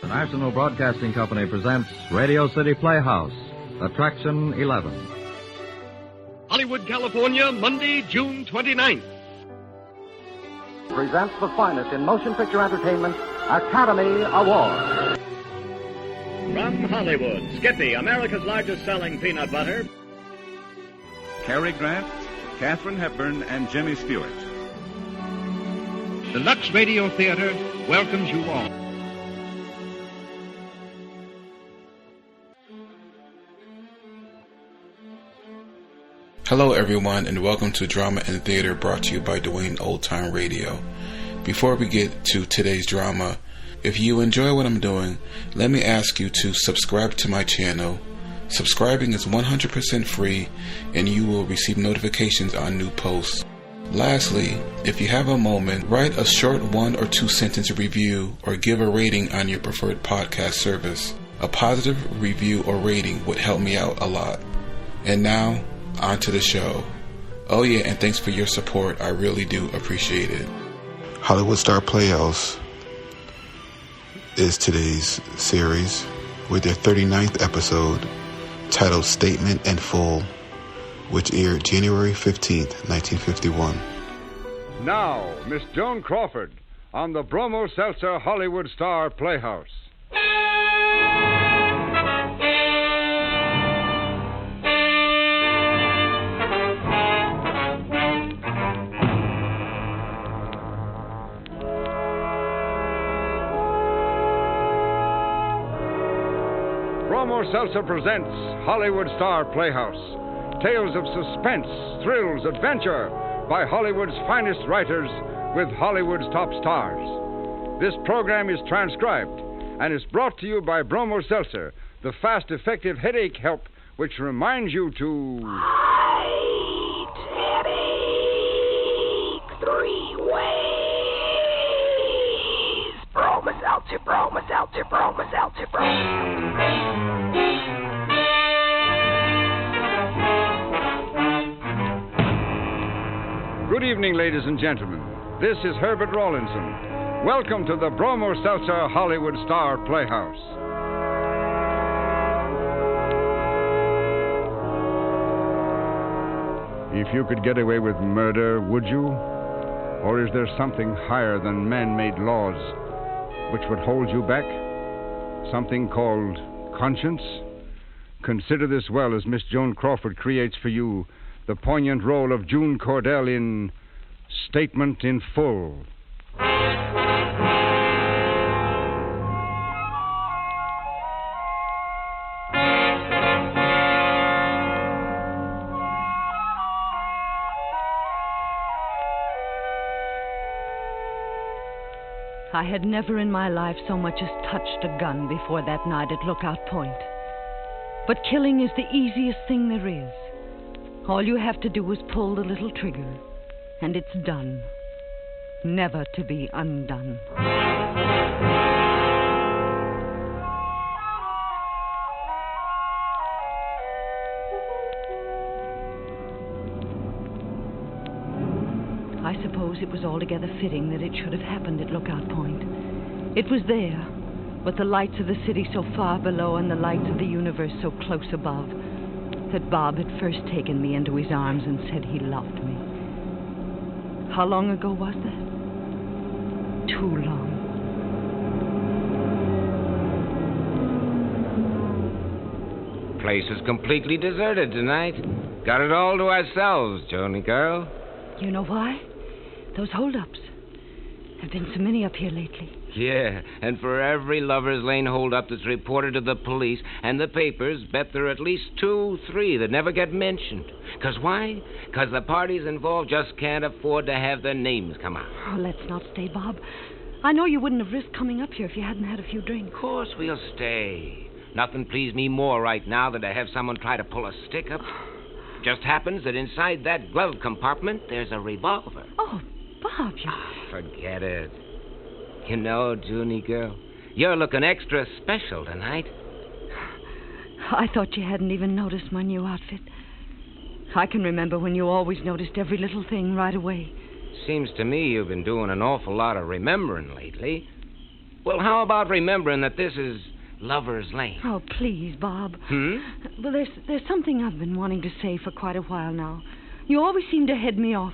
National Broadcasting Company presents Radio City Playhouse, Attraction 11. Hollywood, California, Monday, June 29th. Presents the finest in motion picture entertainment, Academy Award. From Hollywood, Skippy, America's largest selling peanut butter. Cary Grant, Katharine Hepburn, and Jimmy Stewart. The Lux Radio Theater welcomes you all. Hello everyone, and welcome to Drama and Theater, brought to you by Dwayne Old Time Radio. Before we get to today's drama, if you enjoy what I'm doing, let me ask you to subscribe to my channel. Subscribing is 100% free, and you will receive notifications on new posts. Lastly, if you have a moment, write a short 1 or 2 sentence review or give a rating on your preferred podcast service. A positive review or rating would help me out a lot. And now, on to the show. Oh yeah, and thanks for your support. I really do appreciate it. Hollywood Star Playhouse is today's series with their 39th episode titled Statement in Full, which aired January 15th, 1951. Now, Miss Joan Crawford on the Bromo Seltzer Hollywood Star Playhouse. Bromo Seltzer presents Hollywood Star Playhouse. Tales of suspense, thrills, adventure by Hollywood's finest writers with Hollywood's top stars. This program is transcribed and is brought to you by Bromo Seltzer, the fast, effective headache help which reminds you to... Fight headache 3 ways. Bromo Seltzer, Bromo Seltzer, Bromo Seltzer, Bromo. Good evening, ladies and gentlemen. This is Herbert Rawlinson. Welcome to the Bromo Seltzer Hollywood Star Playhouse. If you could get away with murder, would you? Or is there something higher than man-made laws which would hold you back? Something called conscience? Consider this well as Miss Joan Crawford creates for you the poignant role of June Cordell in Statement in Full. I had never in my life so much as touched a gun before that night at Lookout Point. But killing is the easiest thing there is. All you have to do is pull the little trigger, and it's done. Never to be undone. I suppose it was altogether fitting that it should have happened at Lookout Point. It was there, with the lights of the city so far below and the lights of the universe so close above, that Bob had first taken me into his arms and said he loved me. How long ago was that? Too long. Place is completely deserted tonight. Got it all to ourselves, Joni girl. You know why? Those holdups. There've been so many up here lately. Yeah, and for every Lover's Lane holdup that's reported to the police and the papers, bet there are at least 2, 3 that never get mentioned. 'Cause why? 'Cause the parties involved just can't afford to have their names come out. Oh, let's not stay, Bob. I know you wouldn't have risked coming up here if you hadn't had a few drinks. Of course we'll stay. Nothing pleased me more right now than to have someone try to pull a stick up. Just happens that inside that glove compartment there's a revolver. Oh, Bob, you... Forget it. You know, Junie girl, you're looking extra special tonight. I thought you hadn't even noticed my new outfit. I can remember when you always noticed every little thing right away. Seems to me you've been doing an awful lot of remembering lately. Well, how about remembering that this is Lover's Lane? Oh, please, Bob. Well, there's something I've been wanting to say for quite a while now. You always seem to head me off,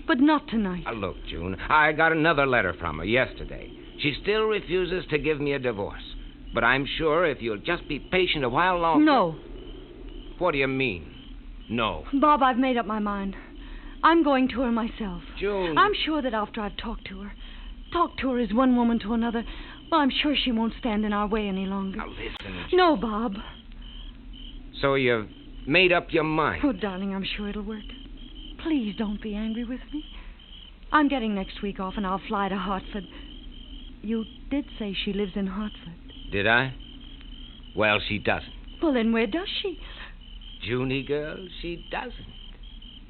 but not tonight. Look, June, I got another letter from her yesterday. She still refuses to give me a divorce. But I'm sure if you'll just be patient a while longer... No. What do you mean, no? Bob, I've made up my mind. I'm going to her myself. June... I'm sure that after I've talked to her as one woman to another, well, I'm sure she won't stand in our way any longer. Now, listen, June. No, Bob. So you've made up your mind? Oh, darling, I'm sure it'll work. Please don't be angry with me. I'm getting next week off, and I'll fly to Hartford. You did say she lives in Hartford. Did I? Well, she doesn't. Well, then where does she? Junie girl, she doesn't.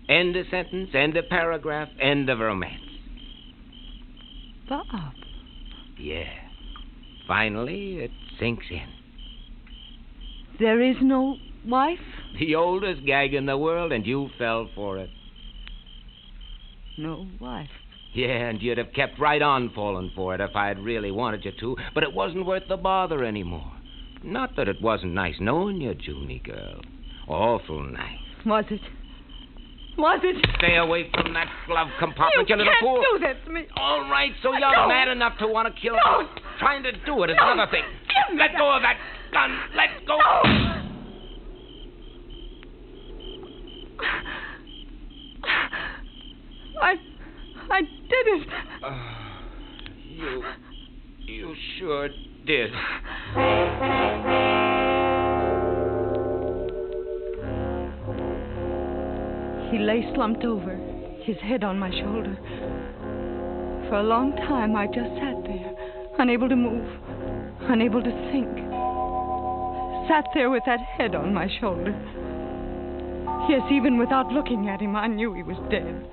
End of sentence, end of paragraph, end of romance. Bob. Yeah. Finally, it sinks in. There is no wife? The oldest gag in the world, and you fell for it. No wife. Yeah, and you'd have kept right on falling for it if I had really wanted you to, but it wasn't worth the bother anymore. Not that it wasn't nice knowing you, Junie girl. Awful nice. Was it? Was it? Stay away from that glove compartment, you little fool. You can't do that to me. All right, so you're mad enough to want to kill me. Trying to do it is another thing. Let go of that gun. Let go. I did it. You sure did. He lay slumped over, his head on my shoulder. For a long time, I just sat there, unable to move, unable to think. Sat there with that head on my shoulder. Yes, even without looking at him, I knew he was dead.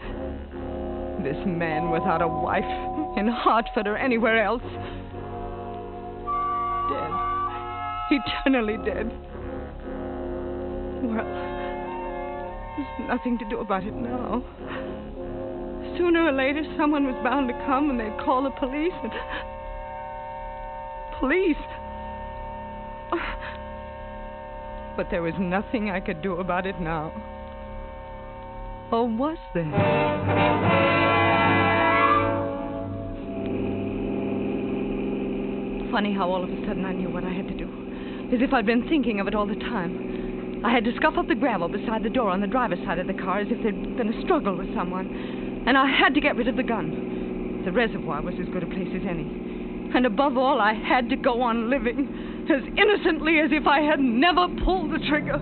This man without a wife in Hartford or anywhere else. Dead. Eternally dead. Well, there's nothing to do about it now. Sooner or later, someone was bound to come and they'd call the police and... Police? But there was nothing I could do about it now. Or was there? Funny how all of a sudden I knew what I had to do. As if I'd been thinking of it all the time. I had to scuff up the gravel beside the door on the driver's side of the car as if there'd been a struggle with someone. And I had to get rid of the gun. The reservoir was as good a place as any. And above all, I had to go on living as innocently as if I had never pulled the trigger.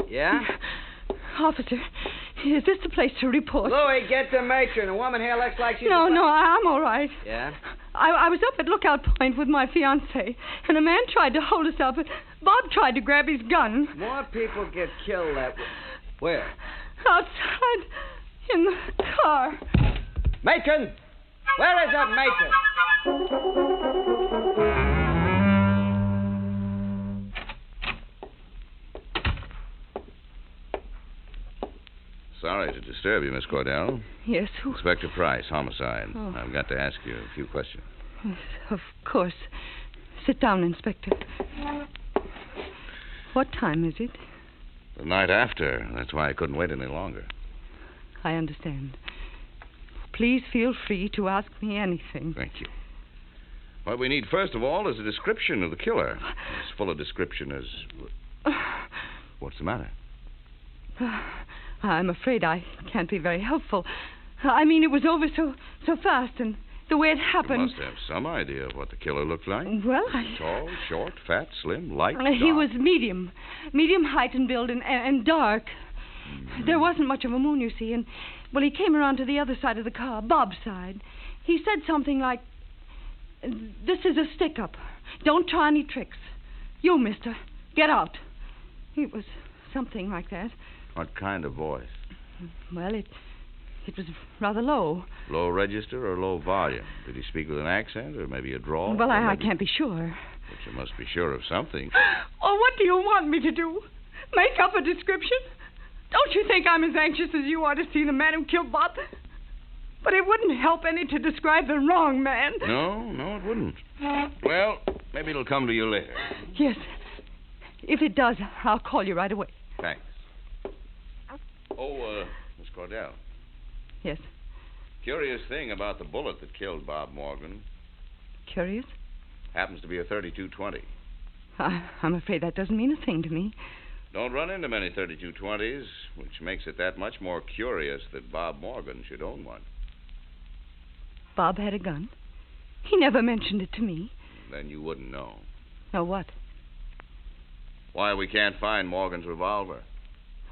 Yeah? Officer, is this the place to report? Louie, get the matron. A woman here looks like she's... No, I'm all right. Yeah? I was up at Lookout Point with my fiancé, and a man tried to hold us up, and Bob tried to grab his gun. More people get killed that way. Where? Outside in the car. Matron! Where is that matron? Sorry to disturb you, Miss Cordell. Yes, who? Inspector Price, homicide. Oh. I've got to ask you a few questions. Yes, of course. Sit down, Inspector. What time is it? The night after. That's why I couldn't wait any longer. I understand. Please feel free to ask me anything. Thank you. What we need, first of all, is a description of the killer. As full a description as... What's the matter? I'm afraid I can't be very helpful. I mean, it was over so fast, and the way it happened... You must have some idea of what the killer looked like. Well, Tall, short, fat, slim, light, dark. He was medium height and build, and dark. Mm-hmm. There wasn't much of a moon, you see, and, well, he came around to the other side of the car, Bob's side. He said something like, "This is a stick-up. Don't try any tricks. You, mister, get out." It was something like that. What kind of voice? Well, it was rather low. Low register or low volume? Did he speak with an accent or maybe a drawl? Well, I can't be sure. But you must be sure of something. Oh, what do you want me to do? Make up a description? Don't you think I'm as anxious as you are to see the man who killed Bob? But it wouldn't help any to describe the wrong man. No, it wouldn't. Well, maybe it'll come to you later. Yes. If it does, I'll call you right away. Thanks. Oh, Miss Cordell. Yes. Curious thing about the bullet that killed Bob Morgan. Curious? Happens to be a .32-20. I'm afraid that doesn't mean a thing to me. Don't run into many .32-20s, which makes it that much more curious that Bob Morgan should own one. Bob had a gun? He never mentioned it to me. Then you wouldn't know. Know what? Why we can't find Morgan's revolver.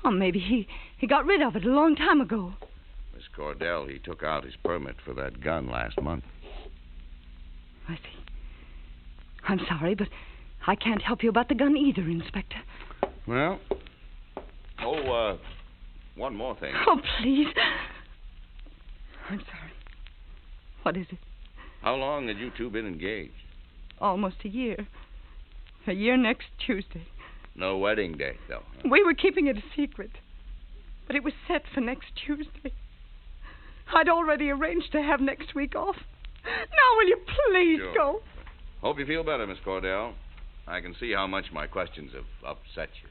Oh, maybe he got rid of it a long time ago. Miss Cordell, he took out his permit for that gun last month. I see. I'm sorry, but I can't help you about the gun either, Inspector. Well, one more thing. Oh, please. I'm sorry. What is it? How long had you two been engaged? Almost a year. A year next Tuesday. No wedding date, though. Huh? We were keeping it a secret. But it was set for next Tuesday. I'd already arranged to have next week off. Now will you please go? Hope you feel better, Miss Cordell. I can see how much my questions have upset you.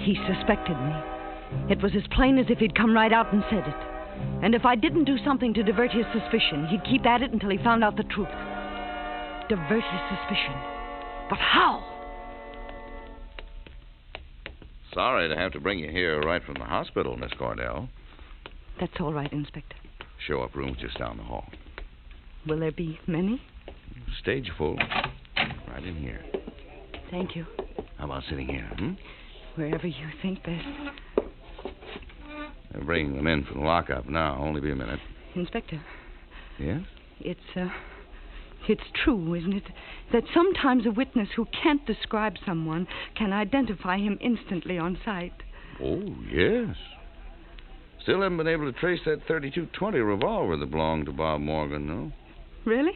He suspected me. It was as plain as if he'd come right out and said it. And if I didn't do something to divert his suspicion, he'd keep at it until he found out the truth. Divert his suspicion. But how? Sorry to have to bring you here right from the hospital, Miss Cordell. That's all right, Inspector. Show up rooms just down the hall. Will there be many? Stage full. Right in here. Thank you. How about sitting here, Wherever you think best. They're bringing them in from the lockup now. Only be a minute. Inspector. Yes? It's true, isn't it, that sometimes a witness who can't describe someone can identify him instantly on sight? Oh, yes. Still haven't been able to trace that .32-20 revolver that belonged to Bob Morgan, though. Really?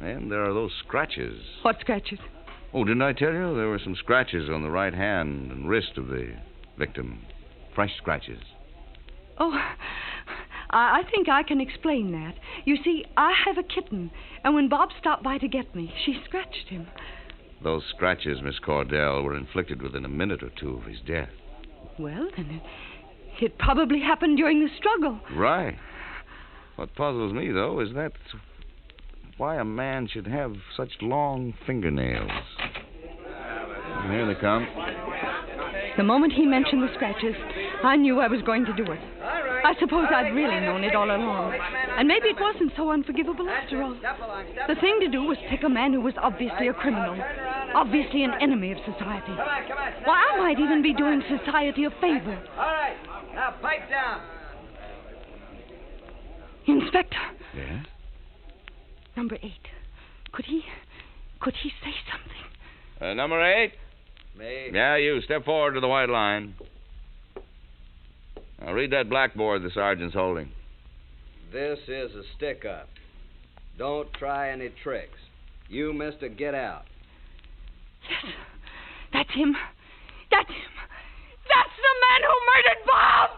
And there are those scratches. What scratches? Oh, didn't I tell you? There were some scratches on the right hand and wrist of the victim. Fresh scratches. Oh, I think I can explain that. You see, I have a kitten, and when Bob stopped by to get me, she scratched him. Those scratches, Miss Cordell, were inflicted within a minute or two of his death. Well, then it probably happened during the struggle. Right. What puzzles me, though, is that's why a man should have such long fingernails. Here they come. The moment he mentioned the scratches, I knew I was going to do it. I suppose I'd really known it all along. And maybe it wasn't so unforgivable after all. The thing to do was pick a man who was obviously a criminal, obviously an enemy of society. Why, I might even be doing society a favor. All right, now pipe down. Inspector. Yes? Number 8. Could he say something? Number 8? Me? Yeah, you. Step forward to the white line. Now, read that blackboard the sergeant's holding. This is a stick-up. Don't try any tricks. You, mister, get out. Yes. That's him. That's him. That's the man who murdered Bob!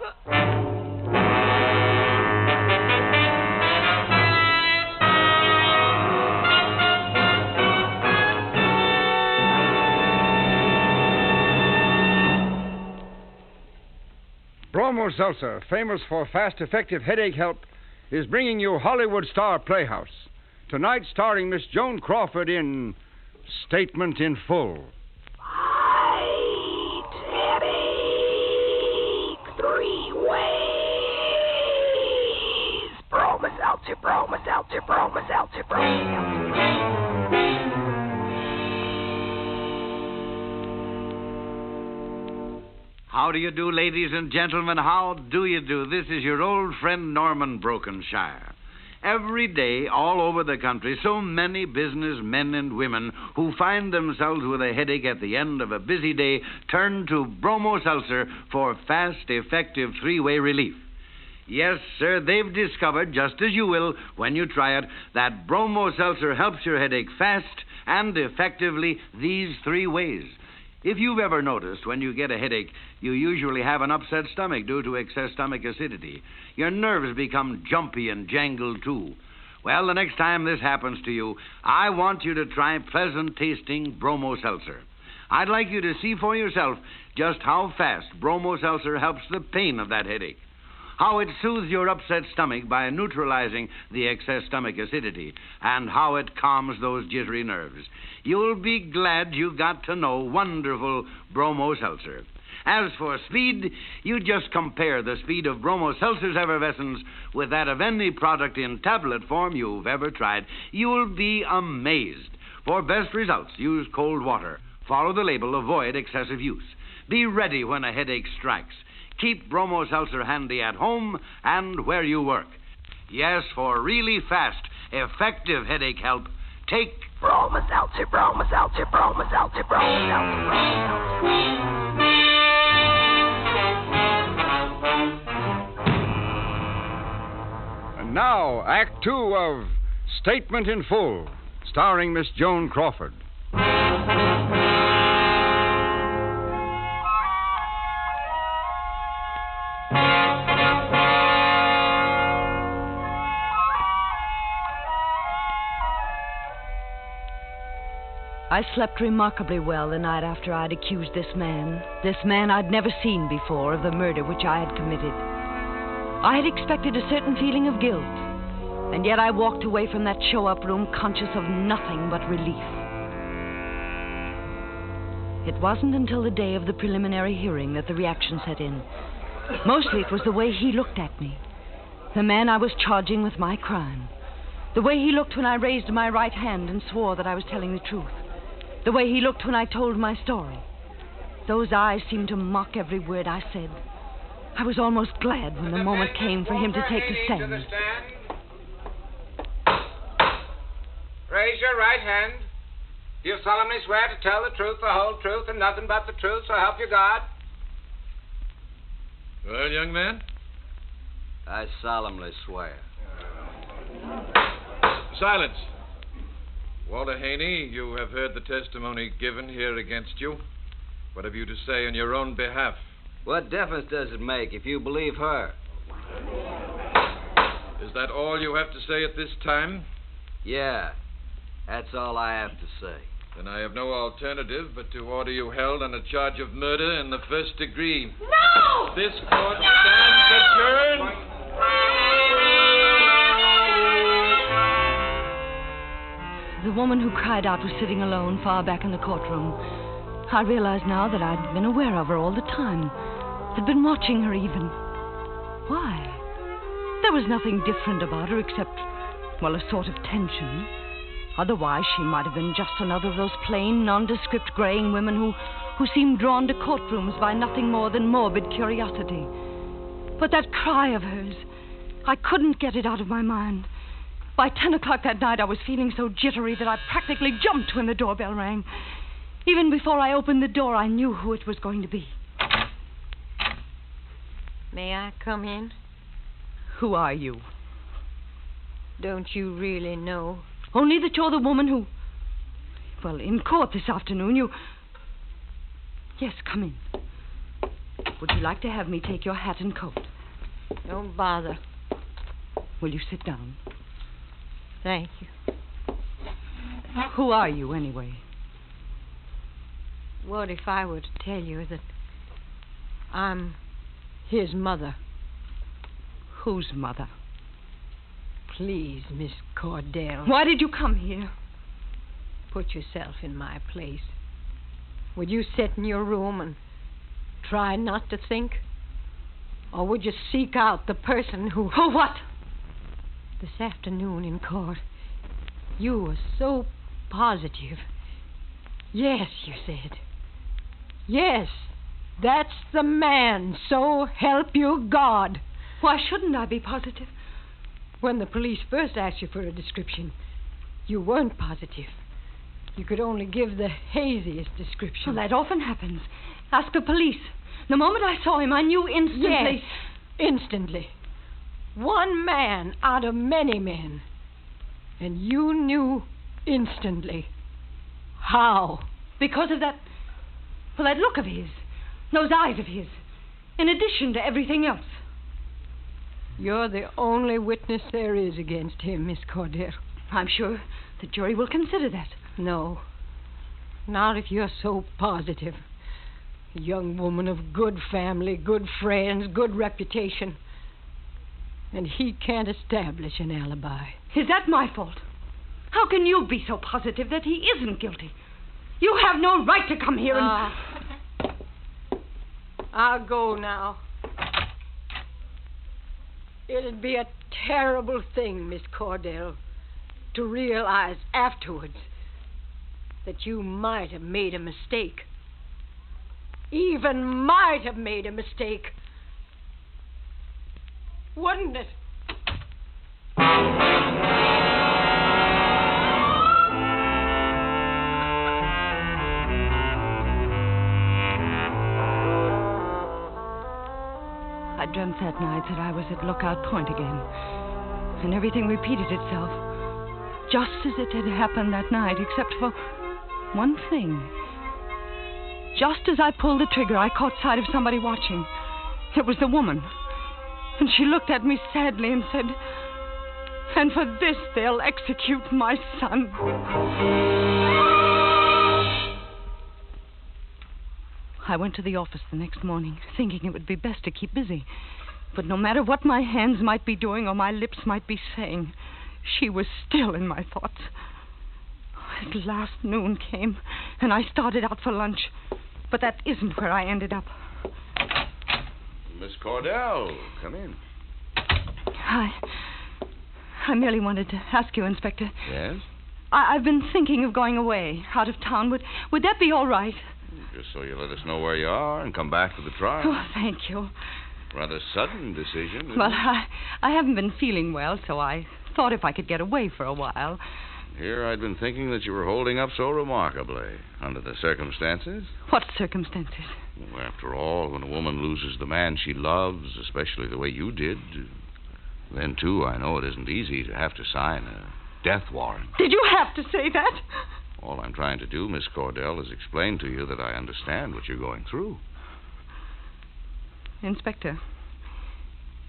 Bromo Seltzer, famous for fast, effective headache help, is bringing you Hollywood Star Playhouse. Tonight, starring Miss Joan Crawford in Statement in Full. I take 3 ways. Bromo Seltzer, Bromo Seltzer, Bromo Seltzer, Bromo Seltzer. How do you do, ladies and gentlemen? How do you do? This is your old friend Norman Brokenshire. Every day, all over the country, so many business men and women who find themselves with a headache at the end of a busy day turn to Bromo Seltzer for fast, effective 3-way relief. Yes, sir, they've discovered, just as you will when you try it, that Bromo Seltzer helps your headache fast and effectively these 3 ways. If you've ever noticed when you get a headache, you usually have an upset stomach due to excess stomach acidity. Your nerves become jumpy and jangled, too. Well, the next time this happens to you, I want you to try pleasant-tasting Bromo Seltzer. I'd like you to see for yourself just how fast Bromo Seltzer helps the pain of that headache, how it soothes your upset stomach by neutralizing the excess stomach acidity, and how it calms those jittery nerves. You'll be glad you got to know wonderful Bromo Seltzer. As for speed, you just compare the speed of Bromo Seltzer's effervescence with that of any product in tablet form you've ever tried. You'll be amazed. For best results, use cold water. Follow the label, avoid excessive use. Be ready when a headache strikes. Keep Bromo Seltzer handy at home and where you work. Yes, for really fast, effective headache help, take Bromo Seltzer, Bromo Seltzer, Bromo Seltzer, Bromo Seltzer. And now, Act 2 of Statement in Full, starring Miss Joan Crawford. I slept remarkably well the night after I'd accused this man I'd never seen before, of the murder which I had committed. I had expected a certain feeling of guilt, and yet I walked away from that show-up room conscious of nothing but relief. It wasn't until the day of the preliminary hearing that the reaction set in. Mostly it was the way he looked at me, the man I was charging with my crime. The way he looked when I raised my right hand and swore that I was telling the truth. The way he looked when I told my story. Those eyes seemed to mock every word I said. I was almost glad when the moment came for him to take the stand. Raise your right hand. Do you solemnly swear to tell the truth, the whole truth, and nothing but the truth, so help you God? Well, young man? I solemnly swear. Silence. Walter Haney, you have heard the testimony given here against you. What have you to say on your own behalf? What difference does it make if you believe her? Is that all you have to say at this time? Yeah, that's all I have to say. Then I have no alternative but to order you held on a charge of murder in the 1st degree. No! This court stands adjourned. The woman who cried out was sitting alone far back in the courtroom. I realized now that I'd been aware of her all the time. I'd been watching her even. Why? There was nothing different about her except, well, a sort of tension. Otherwise, she might have been just another of those plain, nondescript, graying women who seemed drawn to courtrooms by nothing more than morbid curiosity. But that cry of hers, I couldn't get it out of my mind. By 10 o'clock that night, I was feeling so jittery that I practically jumped when the doorbell rang. Even before I opened the door, I knew who it was going to be. May I come in? Who are you? Don't you really know? Only that you're the woman who... Well, in court this afternoon, you... Yes, come in. Would you like to have me take your hat and coat? Don't bother. Will you sit down? Thank you. Who are you, anyway? What if I were to tell you that I'm his mother? Whose mother? Please, Miss Cordell. Why did you come here? Put yourself in my place. Would you sit in your room and try not to think? Or would you seek out the person who... Who what? This afternoon in court, you were so positive. Yes, you said. Yes, that's the man, so help you God. Why shouldn't I be positive? When the police first asked you for a description, you weren't positive. You could only give the haziest description. Well, that often happens. Ask the police. The moment I saw him, I knew instantly... Yes, instantly. One man out of many men. And you knew instantly. How? Because of that... Well, that look of his. Those eyes of his. In addition to everything else. You're the only witness there is against him, Miss Cordell. I'm sure the jury will consider that. No. Not if you're so positive. A young woman of good family, good friends, good reputation. And he can't establish an alibi. Is that my fault? How can you be so positive that he isn't guilty? You have no right to come here and... I'll go now. It'd be a terrible thing, Miss Cordell, to realize afterwards that you might have made a mistake. Even might have made a mistake. Wouldn't it? I dreamt that night that I was at Lookout Point again. And everything repeated itself. Just as it had happened that night, except for one thing. Just as I pulled the trigger, I caught sight of somebody watching. It was the woman. And she looked at me sadly and said, "And for this they'll execute my son." I went to the office the next morning, thinking it would be best to keep busy. But no matter what my hands might be doing or my lips might be saying, she was still in my thoughts. At last noon came, and I started out for lunch. But that isn't where I ended up. Miss Cordell, come in. I merely wanted to ask you, Inspector. Yes? I've been thinking of going away, out of town. Would that be all right? Just so you let us know where you are and come back to the trial. Oh, thank you. Rather sudden decision, isn't Well, it? I haven't been feeling well, so I thought if I could get away for a while. Here I'd been thinking that you were holding up so remarkably under the circumstances. What circumstances? Well, after all, when a woman loses the man she loves, especially the way you did, then, too, I know it isn't easy to have to sign a death warrant. Did you have to say that? All I'm trying to do, Miss Cordell, is explain to you that I understand what you're going through. Inspector,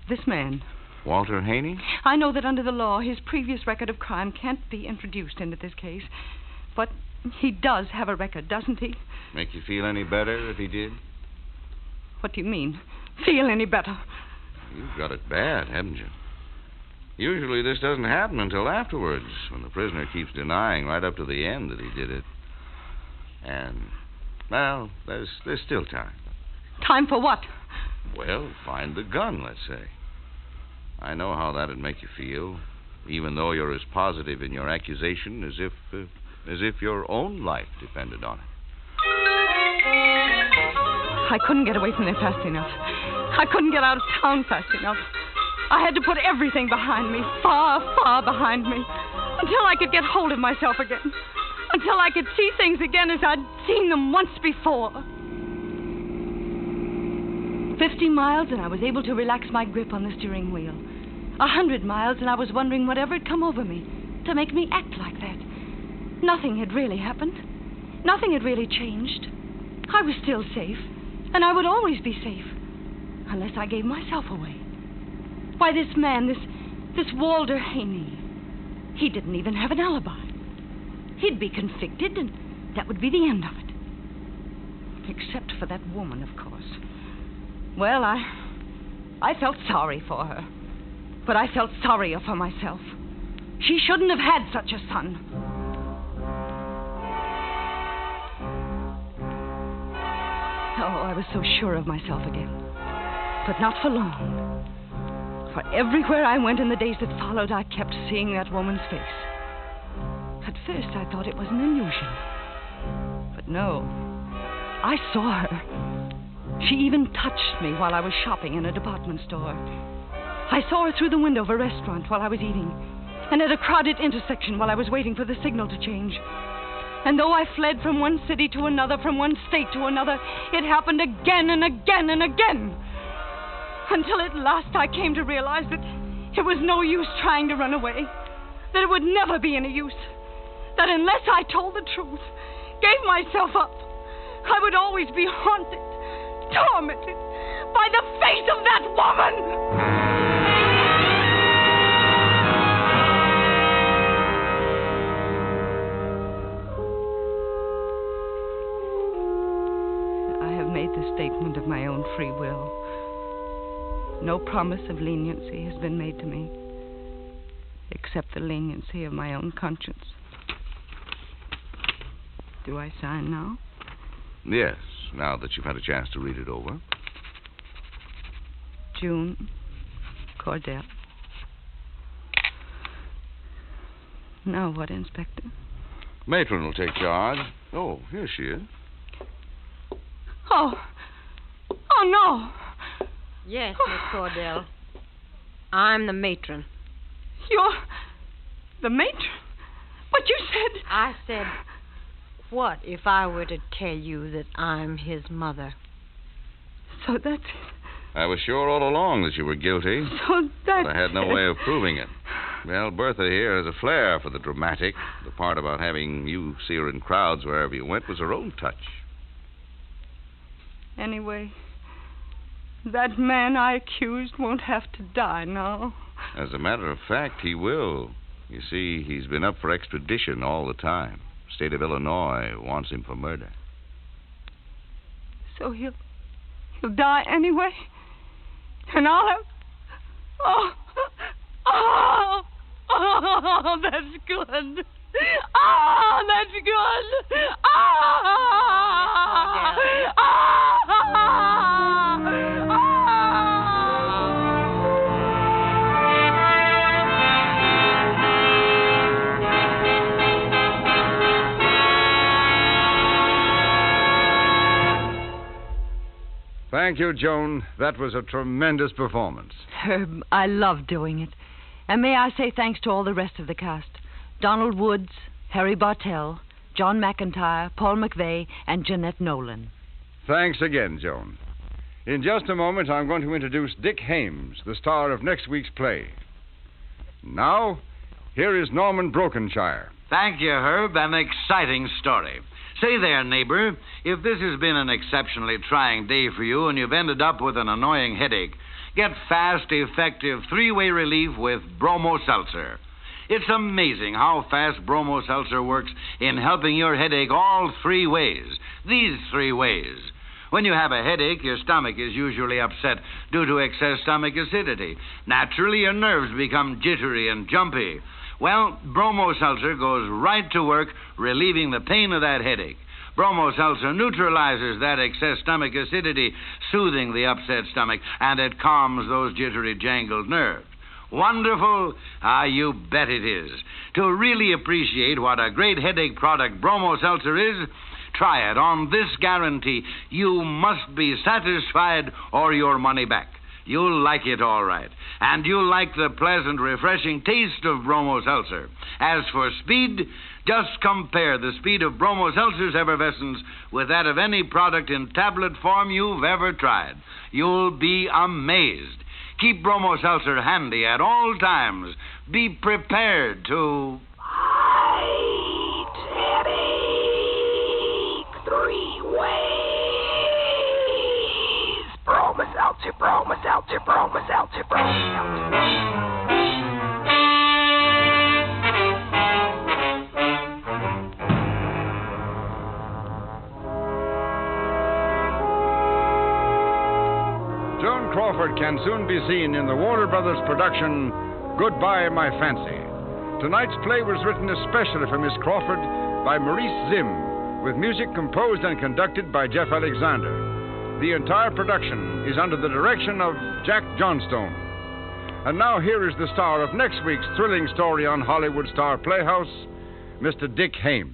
this man... Walter Haynes? I know that under the law, his previous record of crime can't be introduced into this case. But he does have a record, doesn't he? Make you feel any better if he did? What do you mean? Feel any better? You've got it bad, haven't you? Usually this doesn't happen until afterwards, when the prisoner keeps denying right up to the end that he did it. And, well, there's still time. Time for what? Well, find the gun, let's say. I know how that'd make you feel, even though you're as positive in your accusation as if your own life depended on it. I couldn't get away from there fast enough. I couldn't get out of town fast enough. I had to put everything behind me, far, far behind me, until I could get hold of myself again, until I could see things again as I'd seen them once before. 50 miles, and I was able to relax my grip on the steering wheel. 100 miles, and I was wondering whatever had come over me to make me act like that. Nothing had really happened. Nothing had really changed. I was still safe, and I would always be safe, unless I gave myself away. Why, this man, this Walter Haynes, he didn't even have an alibi. He'd be convicted, and that would be the end of it. Except for that woman, of course. Well, I felt sorry for her. But I felt sorrier for myself. She shouldn't have had such a son. Oh, I was so sure of myself again. But not for long. For everywhere I went in the days that followed, I kept seeing that woman's face. At first, I thought it was an illusion. But no, I saw her. She even touched me while I was shopping in a department store. I saw her through the window of a restaurant while I was eating, and at a crowded intersection while I was waiting for the signal to change. And though I fled from one city to another, from one state to another, it happened again and again and again. Until at last I came to realize that It was no use trying to run away. That it would never be any use. That unless I told the truth, gave myself up, I would always be haunted, tormented by the face of that woman. The statement of my own free will. No promise of leniency has been made to me, except the leniency of my own conscience. Do I sign now? Yes, now that you've had a chance to read it over. June Cordell. Now what, Inspector? Matron will take charge. Oh, here she is. Oh no. Yes, Miss Cordell. I'm the matron. You're the matron? But you said... I said, what if I were to tell you that I'm his mother? So that's it. I was sure all along that you were guilty. So that's but I had no way of proving it. Well, Bertha here has a flair for the dramatic. The part about having you see her in crowds wherever you went was her own touch. Anyway, that man I accused won't have to die now. As a matter of fact, he will. You see, he's been up for extradition all the time. State of Illinois wants him for murder. So he'll die anyway? And I'll have... Oh, that's good. Oh, that's good. Thank you, Joan. That was a tremendous performance. Herb, I love doing it. And may I say thanks to all the rest of the cast. Donald Woods, Harry Bartell, John McIntire, Paul McVey, and Jeanette Nolan. Thanks again, Joan. In just a moment, I'm going to introduce Dick Haymes, the star of next week's play. Now, here is Norman Brokenshire. Thank you, Herb. An exciting story. Say there, neighbor, if this has been an exceptionally trying day for you and you've ended up with an annoying headache, get fast, effective, three-way relief with Bromo Seltzer. It's amazing how fast Bromo Seltzer works in helping your headache all three ways. These three ways. When you have a headache, your stomach is usually upset due to excess stomach acidity. Naturally, your nerves become jittery and jumpy. Well, Bromo Seltzer goes right to work relieving the pain of that headache. Bromo Seltzer neutralizes that excess stomach acidity, soothing the upset stomach, and it calms those jittery, jangled nerves. Wonderful? Ah, you bet it is. To really appreciate what a great headache product Bromo Seltzer is, try it on this guarantee. You must be satisfied or your money back. You'll like it all right. And you'll like the pleasant, refreshing taste of Bromo Seltzer. As for speed, just compare the speed of Bromo Seltzer's effervescence with that of any product in tablet form you've ever tried. You'll be amazed. Keep Bromo Seltzer handy at all times. Be prepared to... Headache 3 ways. Bromo Seltzer, Bromo Seltzer, Bromo Seltzer, Bromo Seltzer. Joan Crawford can soon be seen in the Warner Brothers production, Goodbye, My Fancy. Tonight's play was written especially for Miss Crawford by Maurice Zimm, with music composed and conducted by Jeff Alexander. The entire production is under the direction of Jack Johnstone. And now here is the star of next week's thrilling story on Hollywood Star Playhouse, Mr. Dick Haymes.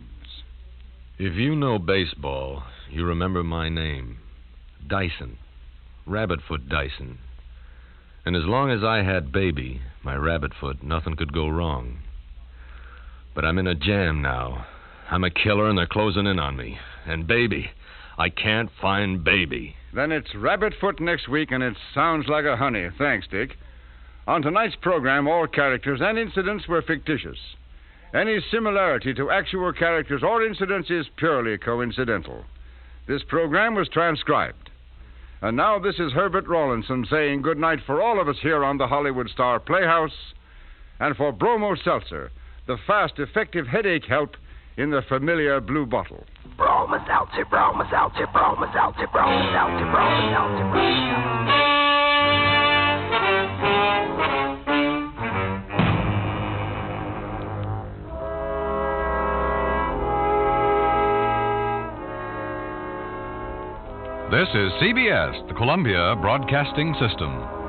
If you know baseball, you remember my name, Dyson. Rabbitfoot Dyson. And as long as I had Baby, my Rabbitfoot, nothing could go wrong. But I'm in a jam now. I'm a killer and they're closing in on me. And Baby, I can't find Baby. Then it's Rabbitfoot next week, and it sounds like a honey. Thanks, Dick. On tonight's program, all characters and incidents were fictitious. Any similarity to actual characters or incidents is purely coincidental. This program was transcribed. And now this is Herbert Rawlinson saying good night for all of us here on the Hollywood Star Playhouse, and for Bromo Seltzer, the fast, effective headache help in the familiar blue bottle. Bromo Seltzer, Bromo Seltzer, Bromo Seltzer, Bromo Seltzer, Bromo Seltzer, Bromo Seltzer. This is CBS, the Columbia Broadcasting System.